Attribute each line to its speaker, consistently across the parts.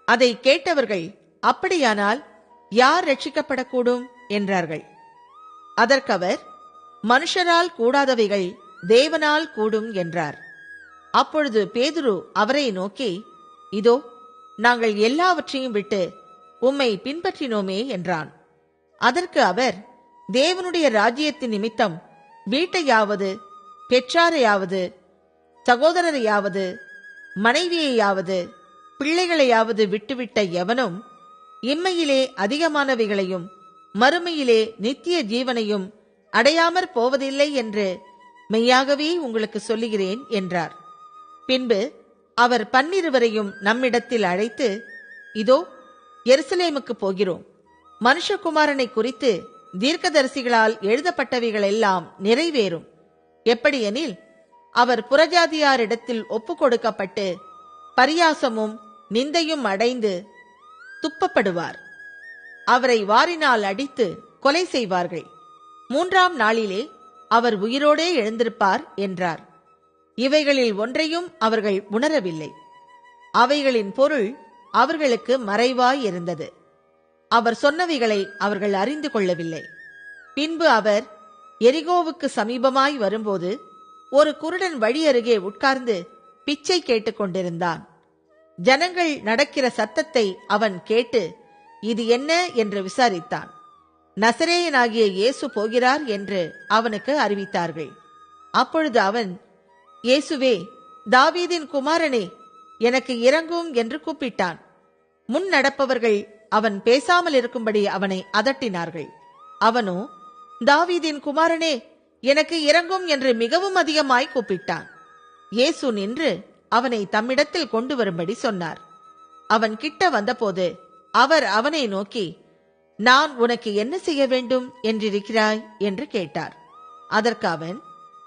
Speaker 1: அதை கேட்டவர்கள், அப்படியானால் யார் ரட்சிக்கப்படக்கூடும் என்றார்கள். அதற்கவர், மனுஷரால் கூடாதவைகள் தேவனால் கூடும் என்றார். அப்பொழுது பேதுரு அவரை நோக்கி, இதோ நாங்கள் எல்லாவற்றையும் விட்டு உம்மை பின்பற்றினோமே என்றான். அதற்கு அவர், தேவனுடைய ராஜ்யத்தின் நிமித்தம் வீட்டையாவது, பெற்றாரையாவது, சகோதரரையாவது, மனைவியையாவது, பிள்ளைகளையாவது விட்டுவிட்ட எவனும் இம்மையிலே அதிகமானவைகளையும் மறுமையிலே நித்திய ஜீவனையும் அடையாமற் போவதில்லை என்று மெய்யாகவே உங்களுக்கு சொல்லுகிறேன் என்றார். பின்பு அவர் 12 நம்மிடத்தில் அழைத்து, இதோ எருசலேமுக்கு போகிறோம், மனுஷகுமாரனை குறித்து தீர்க்கதரிசிகளால் எழுதப்பட்டவைகளெல்லாம் நிறைவேறும். எப்படியெனில் அவர் புறஜாதியாரிடத்தில் ஒப்புக் கொடுக்கப்பட்டு பரியாசமும் நிந்தையும் அடைந்து துப்பப்படுவார். அவரை வாரினால் அடித்து கொலை செய்வார்கள். 3ஆம் நாளிலே அவர் உயிரோடே எழுந்திருப்பார் என்றார். இவைகளில் ஒன்றையும் அவர்கள் உணரவில்லை. அவைகளின் பொருள் அவர்களுக்கு மறைவாய் இருந்தது. அவர் சொன்னவைகளை அவர்கள் அறிந்து கொள்ளவில்லை. பின்பு அவர் எரிகோவுக்கு சமீபமாய் வரும்போது ஒரு குருடன் வழி அருகே உட்கார்ந்து பிச்சை கேட்டுக் கொண்டிருந்தான். ஜனங்கள் நடக்கிற சத்தத்தை அவன் கேட்டு, இது என்ன என்று விசாரித்தான். நசரேயனாகிய இயேசு போகிறார் என்று அவனுக்கு அறிவித்தார்கள். அப்பொழுது அவன், இயேசுவே, தாவீதின் குமாரனே, எனக்கு இரங்கும் என்று கூப்பிட்டான். முன் நடப்பவர்கள் அவன் பேசாமல் இருக்கும்படி அவனை அதட்டினார்கள். அவனோ, தாவீதின் குமாரனே, எனக்கு இரங்கும் என்று மிகவும் அதிகமாய் கூப்பிட்டான். இயேசு நின்று அவனை தம்மிடத்தில் கொண்டு வரும்படி சொன்னார். அவன் கிட்ட வந்தபோது அவர் அவனை நோக்கி, நான் உனக்கு என்ன செய்ய வேண்டும் என்றிருக்கிறாய் என்று கேட்டார். அதற்கு அவன்,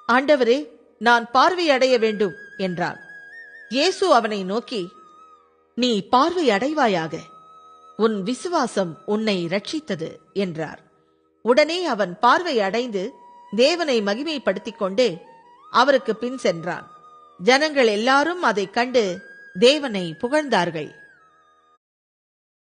Speaker 1: ஆண்டவரே, நான் பார்வை அடைய வேண்டும் என்றான். இயேசு அவனை நோக்கி, நீ பார்வை அடைவாயாக, உன் விசுவாசம் உன்னை ரட்சித்தது என்றார். உடனே அவன் பார்வை அடைந்து தேவனை மகிமைப்படுத்திக் கொண்டே அவருக்கு பின் சென்றான். ஜனங்கள் எல்லாரும் அதைக் கண்டு தேவனை புகழ்ந்தார்கள்.